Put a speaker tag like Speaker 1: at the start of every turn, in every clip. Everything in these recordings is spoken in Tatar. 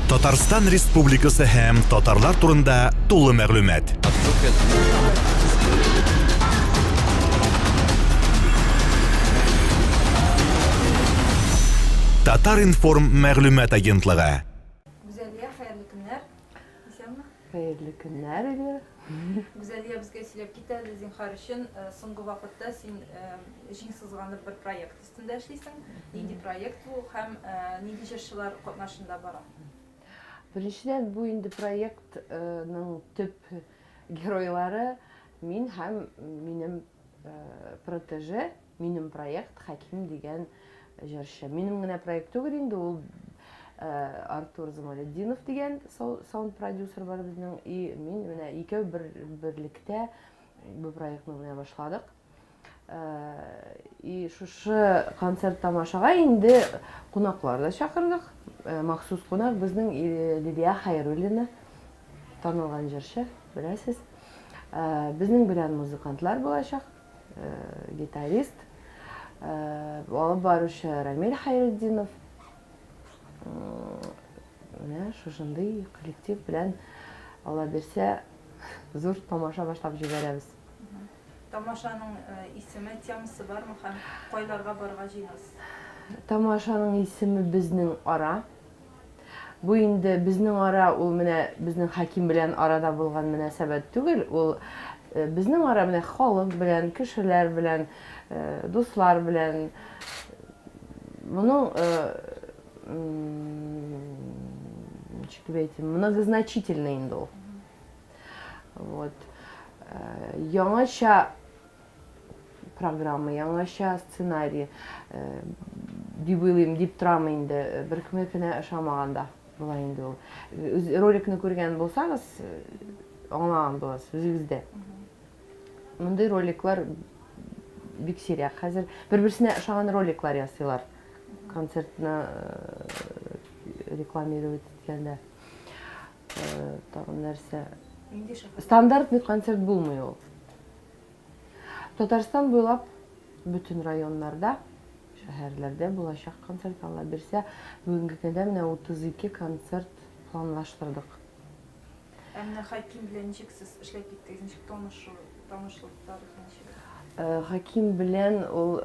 Speaker 1: Татарстан Республикасы һәм татарлар турында тулы мәгълүмат. Татар информ мәгълүмат агентлыгы.
Speaker 2: Güzelliğe hayırlı günler. İstemmi?
Speaker 3: Hayırlı günler ile.
Speaker 2: Güzelliğe bizge söylep gitti. Zinhar için soңғы vaqtda sen işin sızganlı bir proyekt üstünde işleysin. Neydi proyekt bu hem neydi jirşilar qatnaşında bara?
Speaker 3: Birinçiden bu indi proyektның tüp geroylары min hem benim proteje, benim proyekt Hakim деген jirşi. Benim gene proyekt түгел инде ул Артур Замалетдинов деген саунд продюсер бар безнең и мин менә икәү берлектә бу проектны менә башладык. И шушы концерт тамашага инде кунаклар да чакырдык. Махсус кунак безнең Лилия Хайруллина, танылган җырчы, беләсез. Безнең белән музыкантлар булачак, гитарист, алып баручы Рамил Хайретдинов. Менә шушындый коллектив белән Алла берсә зур тамаша башлап җибәрәбез.
Speaker 2: Тамашаның исеме, темасы бармы һәм кайларга барырга җыенасыз?
Speaker 3: Тамашаның исеме безнең ара. Бу инде безнең ара, ул менә безнең Хаким белән арада булган мөнәсәбәт түгел, ул безнең ара менә халык белән, кешеләр белән, дуслар белән. Моның многозначительный инде ул. Вот. Яңача программа, яңача сценарий дип уйлыйм, дип торам инде, беркемгә генә ошамаганда була инде ул. Роликны күргән булсагыз, аңлаган буласыз үзегездә. Мондый роликлар бик сирәк. Хәзер бер-берсенә ошаган роликлар ясыйлар. Концертны рекламировать иткәндә. Тагын нәрсә? Стандартный концерт булмый ул. Татарстан буйлап бүтән районнарда, шәһәрләрдә булачак концерт алла берсә, бүгенге көндә менә 32 концерт планлаштырдык.
Speaker 2: Әмма Хаким белән ничек сез эшләп киттегез? Ничек танышлыкларыгыз ничек?
Speaker 3: Хаким белән ул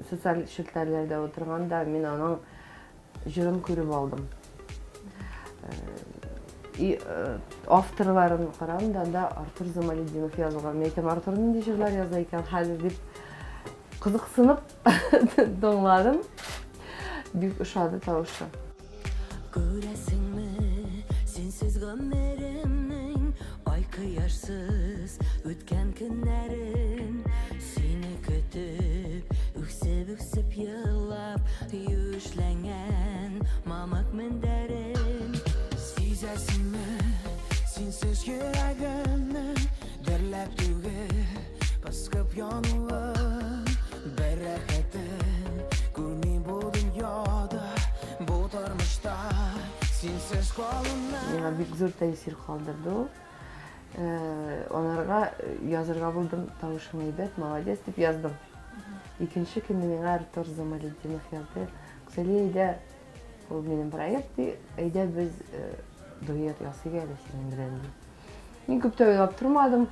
Speaker 3: социаль челтәрләрдә утырганда мин аның җырын күреп алдым. И авторларын караганда да Артур Замалетдинов язылган. Мен әйтәм, Артур нинди җырлар яза икән хәзер дип кызыксынып тыңладым. Бик ошады тавышы.
Speaker 4: Күрәсеңме, синсез гомеремнең ай кояшсыз үткән көннәрен, сине көтеп, үксеп елап, юшләнгән мамык мендәрен. Сизәсеңме, синсез йөрәгемнең дөрләп түгел, баскып януын, бәрәкәтен күрми бу дөньяда, бу тормышта синсез калымнан.
Speaker 3: Миңа бик зур тәэсир калдырды ул. Анарга язырга булдым, тавышың әйбәт, молодец дип яздым. Икенче көнне миңа Артур Замалетдинов язды. Кселейдә ул минем проект, әйдә без дуэт ясыйк әле синең белән. Мин күп тә уйлап тормадым.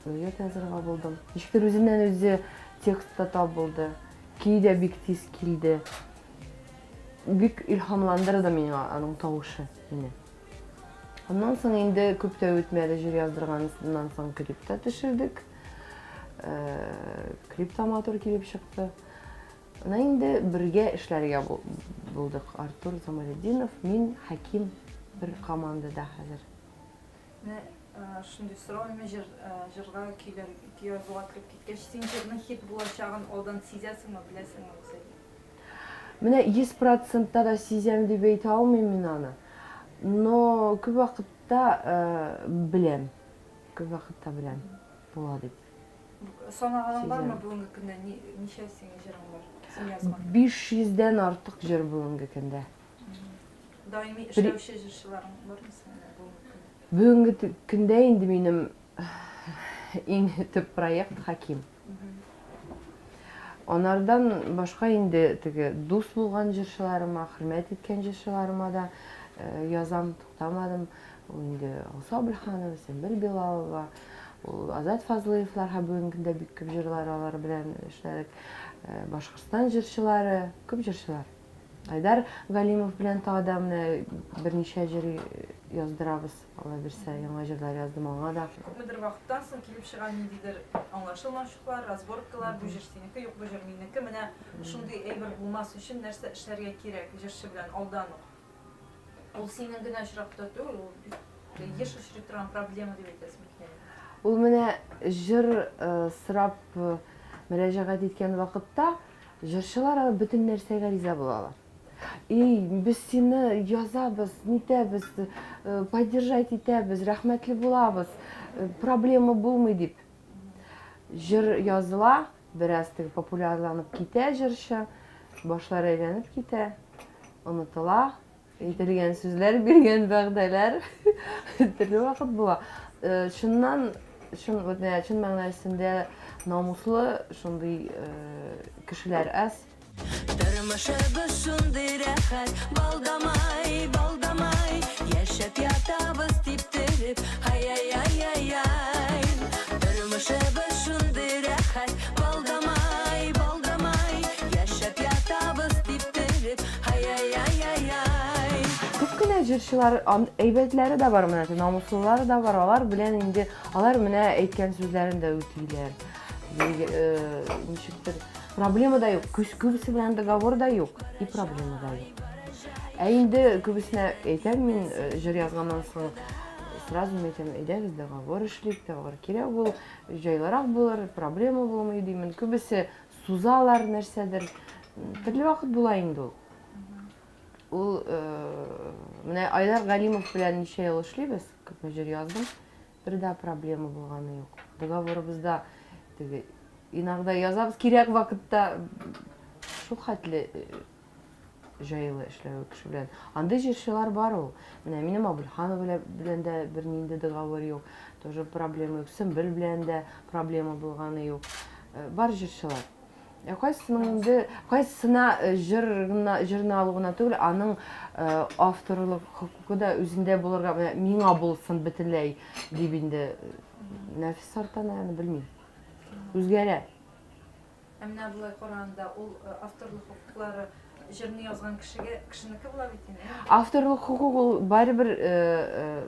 Speaker 3: Дуэт язырга булдым. Ничектер үзеннән үзе текстта табылды. Көй бик тиз килде. Бик илһамландырды миңа аның тавышы мине. Ondan соң инде күп тә үтмәде, җыр яздырганнан соң клипта төшердек. Клип та матур килеп чыкты. Ана инде бергә эшләргә булдык. Артур Замалетдинов, мин, Хаким бер командада хәзер.
Speaker 2: Менә шундый сорау, җырга көй язуга кереп киткәч, син җырның хит булачагын алдан сизәсеңме, беләсеңме булса?
Speaker 3: Менә 100% да сизәм дип әйтә алмыйм мин аны. Но күп вакытта беләм. Күп вакытта беләм. Була дип.
Speaker 2: Санаганың бармы бүгенге көндә ничә сиңа җырың бар? Син язган.
Speaker 3: 500-дән артык җыр бүгенге көндә.
Speaker 2: Даими эшләүче җырчыларың бармы сиңа бүгенге көндә?
Speaker 3: Бүгенге көндә инде минем иң төп проект Хаким. Анардан башка инде теге дус булган җырчыларыма, хөрмәт иткән җырчыларыма да язам, туктамадым. Инде Алсу Абелханова, Сөмбел Билалова, Азат Фазлыевлар бүгенге көндә бик күп җырлар алар белән эшләдек. Башкортстан җырчылары, күп җырчылар. Айдар Галимов белән тагы менә берничә җыр яздырабыз. Алла бирсә, яңа җырлар яздым аңа да.
Speaker 2: Күпмедер вакыттан соң килеп чыган ниндидер аңлашылмаушылыклар, разборкалар, бу җыр синеке, юк бу җыр минеке. Менә шундый әйбер булмас өчен нәрсә эшләргә кирәк җырчы белән алдан ук. Ул синең генә очракта түгел, ул еш очрый торган проблема дип әйтәсең икән.
Speaker 3: Ул менә җыр сырап мөрәҗәгать иткән вакытта җырчылар бөтен нәрсәгә риза булалар. Без сине язабыз, нитәбез, поддержать итәбез, рәхмәтле булабыз, проблема булмый дип. Җыр языла, бераз популярланып китә җырчы, башлары әйләнеп китә, онытыла, әйтелгән сүзләр, биргән вәгъдәләр төрле вакыт була. Шуннан, чын мәгънәсендә намуслы шундый кешеләр әз.
Speaker 4: Тормышыбыз шундый рәхәт, балдамай, балдамай, яшәп ятабыз типтереп, ай-яй-яй-яй-яй. Тормышыбыз шундый рәхәт, балдамай, балдамай, яшәп ятабыз типтереп, ай-яй-яй-яй-яй.
Speaker 3: Күп кенә җырчылар, әйбәтләре дә бар, менә намуслылары да бар, алар белән инде алар менә әйткән сүзләрен дә үтиләр. Ничектер проблема да юк, күбесе белән договор да юк, и проблема да юк. Инде күбесенә әйтәм мин җыр язганнан соң, сразу әйтәм, әйдәгез договор эшлик, договор кирәк бул, җайлырак булыр, проблема булмый димен. Күбесе сузалар нәрсәдер, төрле вакыт була инде ул. Ул менә Айдар Галимов белән ничә ел эшлибез, күпме җыр яздым, бер дә проблема булганы юк. Договорыбызда иногда язабыз кирәк вакытта шул хәтле җайлы эшләү кеше белән. Андый җырчылар бар ул. Менә минем Абелханов белән дә бернинди договор юк. Тоже проблема юк. Сөмбел белән дә проблема булганы юк. Бар җырчылар. Кайсына җырны алуына түгел, аның авторлык хокукы да үзендә булырга, миңа булсын бөтенләй дип инде нәфис артана, белмим. Үзгәрә.
Speaker 2: Менә булай караганда ул авторлык хокуклары җырны язган кешенеке була бит инде.
Speaker 3: Авторлык хокук ул барыбер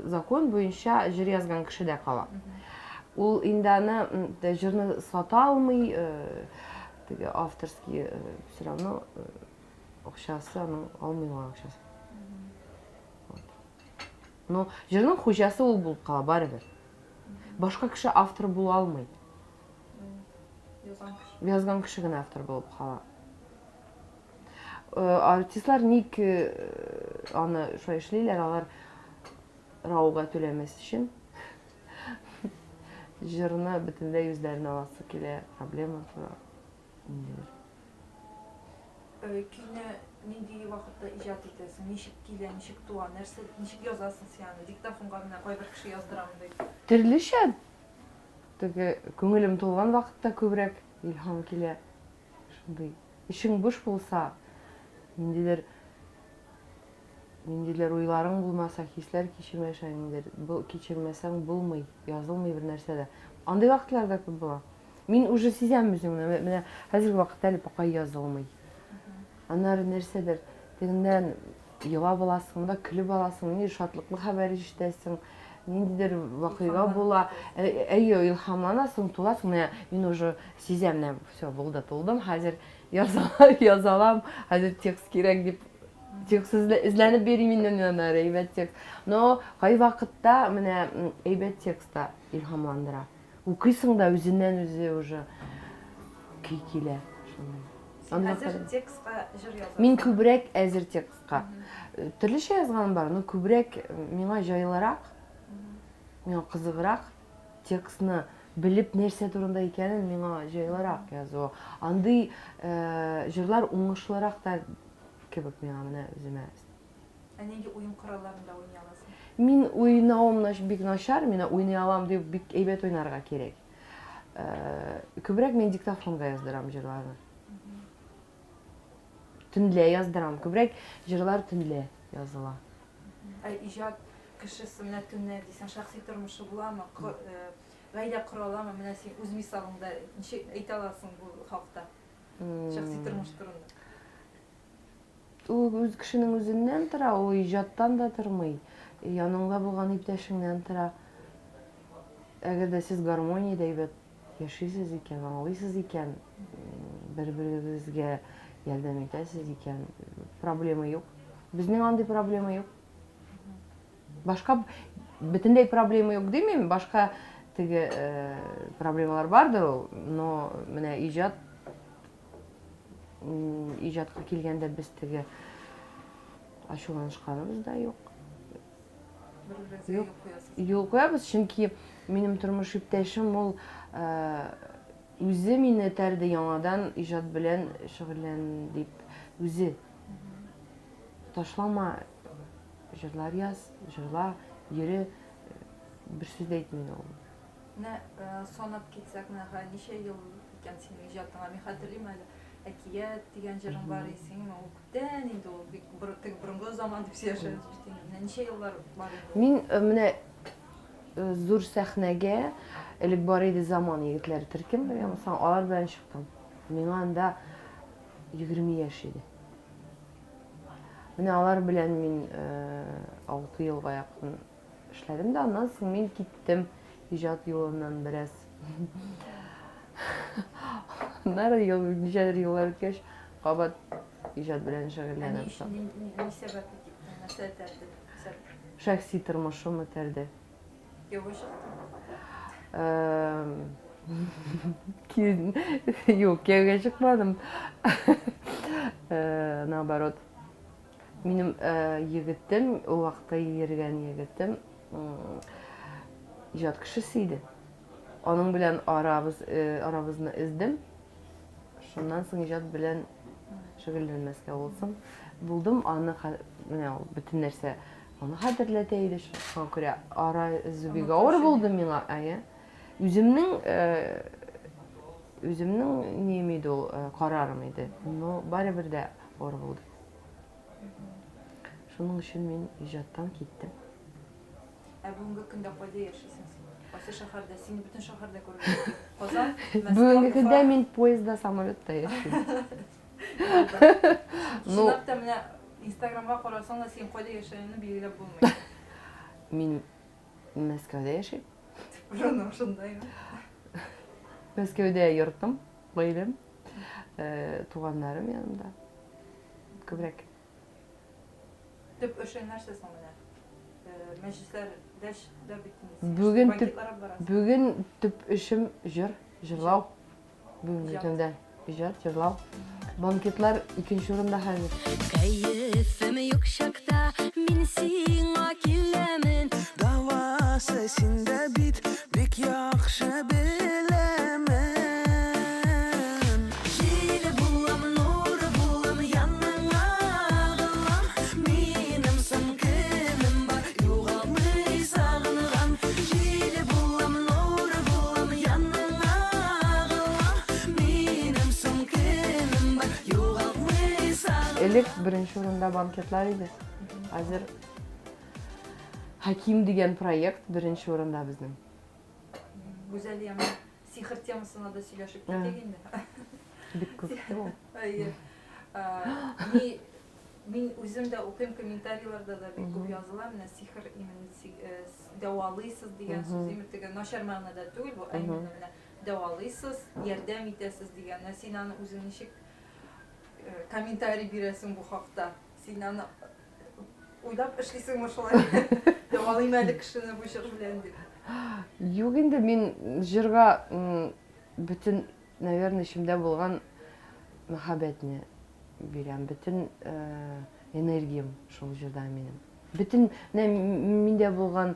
Speaker 3: закон буенча җыр язган кешедә кала. Ул инде аны җырны сата алмый, теге авторский все равно акчасы аны алмыйлар акчасы. Но җырның хуҗасы ул булып кала барыбер. Башка кеше автор була алмый. Язган кеше генә автор булып кала. Артистлар ник аны шулай эшлиләр, алар рауга түләмәс өчен. Җырны бөтенләй үзләренә аласы килә, проблема тура.
Speaker 2: Көйне нинди вакытта иҗат итәсең, ничек килә, ничек туа, нәрсә, ничек язасың син аны? Диктофонга менә кайбер кеше яздырам ди.
Speaker 3: Төрлечә. Теге күңелем тулган вакытта күбрәк илһам килә. Шундый. Ишең буш булса, ниндидер уйларың булмаса, хисләр кичермәсәң булмый, язылмый бер нәрсә дә. Андый вакытларда күп була. Мин уже сизәм үземне, менә хәзерге вакытта әле пока язылмый. Аннары нәрсәдер, тегеннән елап аласың да, көлеп аласың, ни шатлыклы хәбәр ишетәсең, ниндидер вакыйга була, илһамланасың, туласың, менә мин уже сизәм, менә все, булды, тулдым, хәзер язалам, хәзер текст кирәк дип, текст эзләнеп бирим инде аннары, әйбәт текст. Но кай вакытта менә әйбәт текстта илһамландыра. Укыйсың да үзеннән үзе уже көй килә.
Speaker 2: Әзер текстка җыр язасың.
Speaker 3: Мин күбрәк әзер текстка. Төрлечә язганым бар, но күбрәк миңа җайлырак, миңа кызыграк текстны белеп нәрсә турында икәнен миңа җайлырак язу. Андый җырлар уңышлырак та кебек миңа менә үземә.
Speaker 2: Нинди уен коралларында уйный аласың?
Speaker 3: Мин уйнавым бик начар, мин уйный алам дип бик әйбәт уйнарга кирәк. Күбрәк мин диктофонга яздырам җырларны. төнлә яздырам. Күбрәк җырлар төнлә языла.
Speaker 2: Иҗат кешесе менә төнлә дисәң, шәхси тормышы буламы? Гаилә кора аламы? Менә син үз мисалыңда ничек әйтә аласың бу хакта? Шәхси тормыш турында.
Speaker 3: Ул үз кешенең үзеннән тора, ул иҗаттан да тормый. Яныңда булган иптәшеңнән тора. Әгәр дә сез гармониядә әйбәт яшисез икән, аңлыйсыз икән, бер-берегезгә ярдәм итәсез икән, проблема юк. Безнең андый проблема юк. Башка бөтенләй проблема юк димим, башка теге проблемалар бардыр ул, но менә иҗатка килгәндә без теге ачуланышканыбыз да юк.
Speaker 2: Бер-берегезгә юл куясыз.
Speaker 3: Юл куябыз, чөнки минем тормыш иптәшем ул үзе мине этәрде яңадан иҗат белән шөгыльлән дип. Үзе ташлама, җырлар яз, җырла, йөре, бер сүз дә әйтми ул.
Speaker 2: Менә санап китсәк, менә ничә ел икән синең иҗатыңа? Мин хәтерлим әле. Әкият дигән җырың бар исең, ул күптән инде ул бик борынгы заман дип сөйләшәбез бит инде. Менә ничә еллар бар инде?
Speaker 3: Мин менә зур сәхнәгә элек бар иде заман егетләре төркем, беләмсең, алар белән чыктым. Миңа анда 20 яшь иде. Менә алар белән мин 6 елга якын эшләдем дә, аннан соң мин киттем иҗат юлыннан бераз. Нары ничәдер еллар үткәч, кабат иҗат белән шөгыльләнәм.
Speaker 2: Ни сәбәп итеп, нәрсә этәрде?
Speaker 3: Шәхси тормышым үтәрде.
Speaker 2: Кияүгә чыктың?
Speaker 3: Юк, кияүгә чыкмадым. Наоборот. Минем егетем, ул вакытта йөргән егетем, иҗат кешесе иде. Аның белән арабызны эздем. Шуннан соң иҗат белән шөгыльләнмәскә булдым. Аны менә ул бөтен нәрсә аны хәтерләтә иде. Шуңа күрә ара эзү бик авыр булды миңа. Үземнең неме иде ул, карарым иде. Но барыбер дә авыр булды. Шуның өчен мин иҗаттан киттем.
Speaker 2: Бүгенге көндә кайда яшисең син? Кайсы шәһәрдә? Сине бөтен шәһәрдә күргән. Казан,
Speaker 3: Бүгенге көндә мин поездда, самолетта яшим.
Speaker 2: Шунлап та менә Инстаграмга карасаң да син кайда яшәгәнне билгеләп булмый.
Speaker 3: Мин Мәскәүдә яшим.
Speaker 2: Бураның шундаймы?
Speaker 3: Мәскәүдә йортым, гаиләм, туганнарым янымда. Күбрәк.
Speaker 2: Төп эшең нәрсә соң менә? Мәҗлесләрдә дә битмисез.
Speaker 3: Бүген төп эшем җырлау. Бүгенге көндә иҗат, җырлау. Банкетлар икенче урында хәзер.
Speaker 4: Кәефем юк чакта, мин сиңа киләмен.
Speaker 5: Давасы синдә бит, бик яхшы беләмен.
Speaker 4: Җиле булам, нуры булам, яныңа агылам.
Speaker 5: Минем сын кемем бар, югалмый сагынган.
Speaker 4: Җиле булам, нуры булам, яныңа агылам.
Speaker 5: Минем сын кемем бар, югалмый сагынган.
Speaker 3: Элек беренче урында банкетлар иде. Хәзер Хаким дигән проект беренче урында безнең.
Speaker 2: Гүзәл яңа сихр темасына да сөйләшеп китәк инде.
Speaker 3: Бик күп ул.
Speaker 2: Мин үзем дә укыйм, комментарийларда да бик күп языла, менә сихр именно дәвалыйсыз дигән сүз именно теге начар мәгънәдә түгел бу, именно менә дәвалыйсыз, ярдәм итәсез дигән. Син аны үзең ничек комментарий бирәсең бу хакта? Син аны уйлап эшлисеңме шулай? Дәвалыйм әле кешене бу җыр белән дип.
Speaker 3: Юк инде, мин җырга бөтен, наверное, ишемдә булган мәхәббәтне бирәм, бөтен энергиям шул җырда минем. Бөтен миндә булган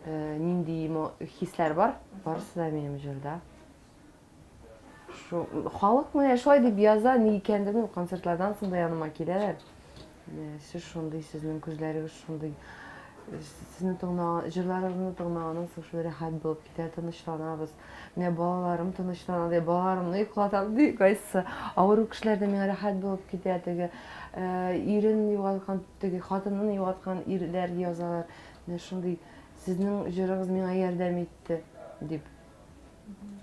Speaker 3: нинди хисләр бар, барысы да минем җырда. Халык менә шулай дип яза, ни икәнлеген концертлардан соң да яныма киләләр. Сез шундый, сезнең күзләрегез шундый Sizin jırlarınızı tığnağınız şu rahat bulup kite tыныçlanabız. Ne balalarım tыныçlanады, balalarımны uyqulatam diye qayсы авыру кешеләрдә миңа rahat булып китә теге ирен югалткан теге хатынын югалткан ирләр язалар. Менә шундый сезнең җырыгыз миңа ярдәм итте дип.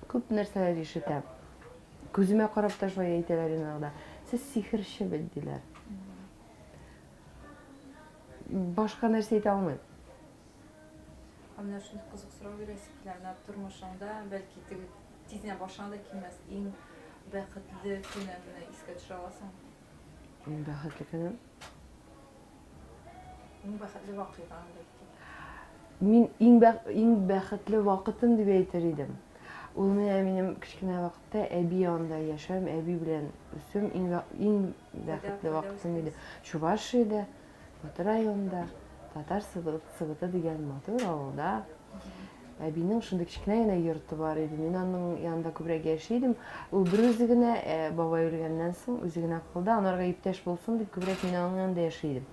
Speaker 3: Күп нәрсәләр ишетәм. Күземә карап та шулай әйтәләр инде. Сез сихерче бит диләр. Башка нәрсә әйтә алмыйм.
Speaker 2: Менә шундый кызык сорау бирәсезләр, менә тормышыңда, бәлки теге тизне башыңда килмәс, иң бәхетле көнеңне искә төшерә аласың.
Speaker 3: Бәхетле көнем.
Speaker 2: Иң бәхетле вакыйгаң бәлки.
Speaker 3: Мин иң бәхетле вакытым дип әйтер идем. Ул менә минем кечкенә вакытта әби янында яшәм, әби белән үсүм иң бәхетле вакытым иде. Чувашиядә, Батыр районында, Татар Сыбыты дигән матур авылда. Әбинең шундый кечкенә генә йорты бар иде. Мин аның янында күбрәк яшидем. Ул бер үзе генә бабай үлгәннән соң үзе генә калды. Анарга иптәш булсын дип күбрәк мин аның янында яшидем.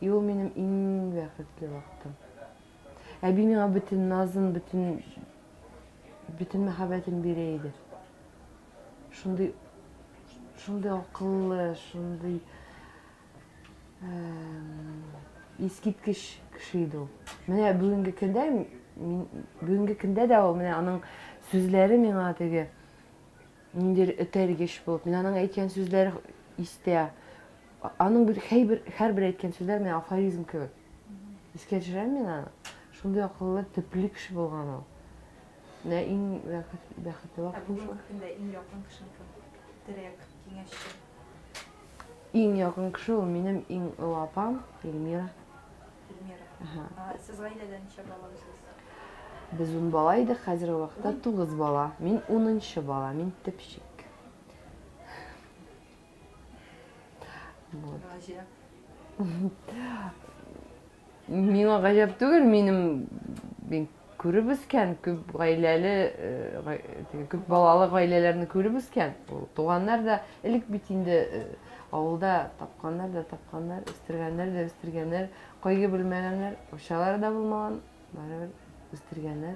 Speaker 3: И ул минем иң бәхетле вакытым. Әби миңа бөтен назын, бөтен мәхәббәтен бирә иде. Шундый акыллы, шундый искиткеч кеше иде ул. Менә бүгенге көндә дә ул менә аның сүзләре миңа теге ниндидер этәргеч булып, мин аның әйткән сүзләре истә. Аның һәрбер әйткән сүзләр менә афоризм кебек. Искә төшерәм мин аны. Шундый акыллы, төпле кеше булган ул. Менә иң бәхетле вакыт.
Speaker 2: Бүгенге көндә иң якын кешең кем? Дирәк киңәшче.
Speaker 3: Иң якын кеше ул минем иң олы апам, Эльмира.
Speaker 2: Сез гаиләдә ничә баласыз?
Speaker 3: Без 10 бала идек, хәзерге вакытта 9 бала. Мин 10нчы бала, мин төпчек.
Speaker 2: Гаҗәп.
Speaker 3: Миңа гаҗәп түгел, мин күреп үскән, күп гаиләле, күп балалы гаиләләрне күреп үскән. Туганнар да элек бит инде авылда тапканнар да тапканнар, үстергәннәр да үстергәннәр, кайгы белмәгәннәр, акчалары да булмаган, барыбер үстергәннәр,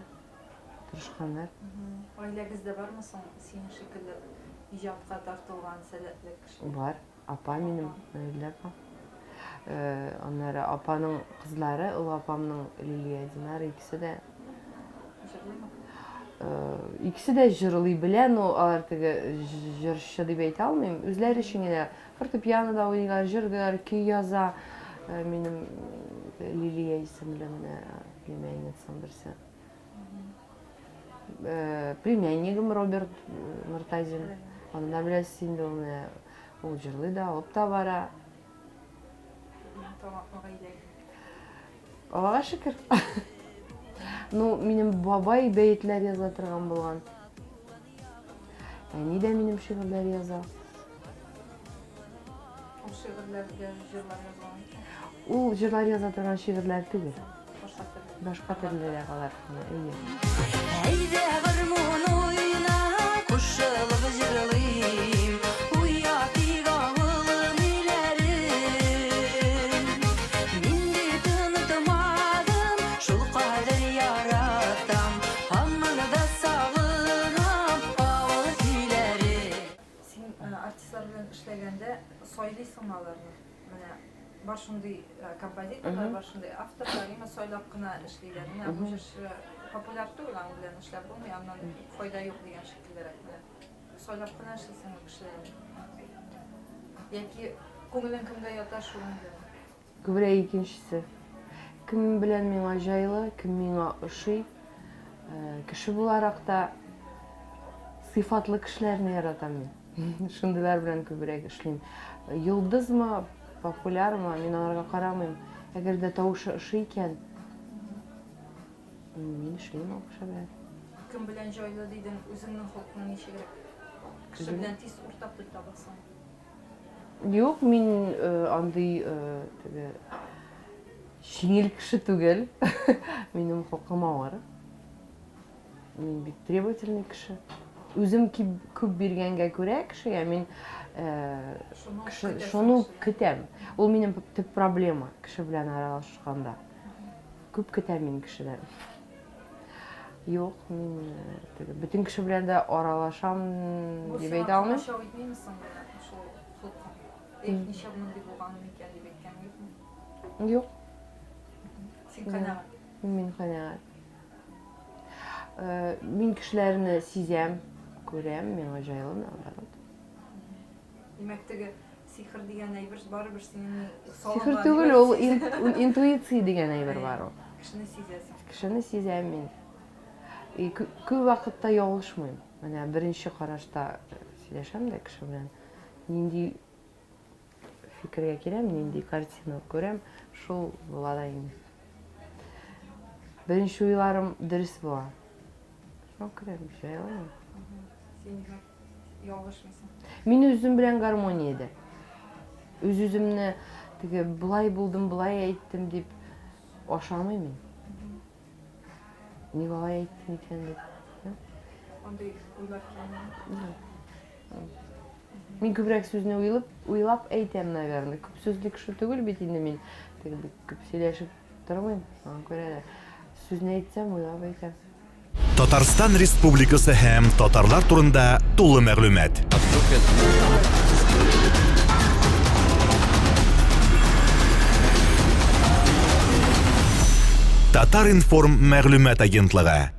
Speaker 3: тырышканнар.
Speaker 2: Гаиләгездә бармы соң синең шикелле иҗатка тартылган сәләтле кеше?
Speaker 3: Бар. Апа минем әйләр бар. Аннары апаның кызлары, ул апамның Лилия, Динара икесе дә җырлый белә, но алар теге җырчы дип әйтә алмыйм. Үзләре өчен генә фортепианода уйныйлар, җырлыйлар, көй яза. Минем Лилия исемле менә племянницам берсе. Племяннигым Роберт Мортазин. Аны да беләсез инде, ул җырлый да, алып та бара. Аллага шөкер. Ну, минем бабай бәйтләр яза торган булган. Әни дә минем шигырьләр яза.
Speaker 2: Ул шигырьләргә җырлар язган.
Speaker 3: Ул җырлар яза торган шигырьләр түгел.
Speaker 2: Башка
Speaker 3: төрлеләр алар.
Speaker 5: Әйдә гармун уйна, кушылып җырлыйм, уят игавылым иләрем. Минде тынытмадым, шул кадәр яратам, һаман да сагынам авыл көйләре.
Speaker 2: Син артистлар белән эшләгәндә сайлыйсың аларны. Менә бар шундый композиторлар, бар шундый авторлар, именно сайлап кына эшлиләр. Менә бу җырчы популяр түгел, аның белән эшләп булмый, аннан файда юк дигән шикеллерәк. Сайлап кына эшлисең кешеләр. Яки күңелең кемгә ята шуның белән.
Speaker 3: Күбрәк икенчесе. Кем белән миңа җайлы, кем миңа ошый. Кеше буларак та сыйфатлы кешеләрне яратам мин. Шундыйлар белән күбрәк эшлим. Йолдызмы, популярмы, мин аларга карамыйм. Әгәр дә тавышы ошый икән, мин эшлим ул кеше белән.
Speaker 2: Кем белән җайлы дидең, үзеңнең хокукың ничегрәк? Кеше белән тиз уртак тел табасың.
Speaker 3: Юк, мин андый теге җиңел кеше түгел. Минем хокукым авыр. Мин бик требовательный кеше. Үзем күп биргәнгә күрә кешегә мин шуны көтәм. Ул минем төп проблема кеше белән аралашканда. күп көтәм мин кешедән. Юк, мин бөтен кеше белән дә аралашам дип әйтә алмыйм.
Speaker 2: Шау итмеймісің бені шул флотқа? Неше мындай болғаным екен деп әйткән юкмы?
Speaker 3: Юк,
Speaker 2: Сен қанағат?
Speaker 3: мин канәгать. Мин кешеләрне сизәм, күрәм, миңа җайлы, наоборот.
Speaker 2: Демәк, теге сихр дигән әйбер барыбер синең
Speaker 3: Сихр түгел, ул интуиция дигән әйбер бар ул.
Speaker 2: Кешене сизәсең.
Speaker 3: Кешене сизәм мин. Күп вакытта ялгышмыйм. Менә беренче карашта сөйләшәм дә кеше белән. Нинди фикергә киләм, нинди картина күрәм, шул була да инде. Беренче уйларым дөрес була. Шуңа күрә җайлы.
Speaker 2: Син демәк, ялгышмыйсың.
Speaker 3: Мин үзем белән гармониядә. Үз-үземне теге булай булдым, булай әйттем дип ашамыйм мин. Ник алай әйттем икән дип.
Speaker 2: Андый уйлар килми.
Speaker 3: Мин күбрәк сүзне уйлап әйтәм, наверное. Күп сүзле кеше түгел бит инде мин. Теге күп сөйләшеп тормыйм. Шуңа күрә дә сүзне әйтсәм, уйлап әйтәм.
Speaker 1: Татарстан Республикасы һәм татарлар турында тулы мәгълүмат. Татар информ мәгълүмат агентлыгы.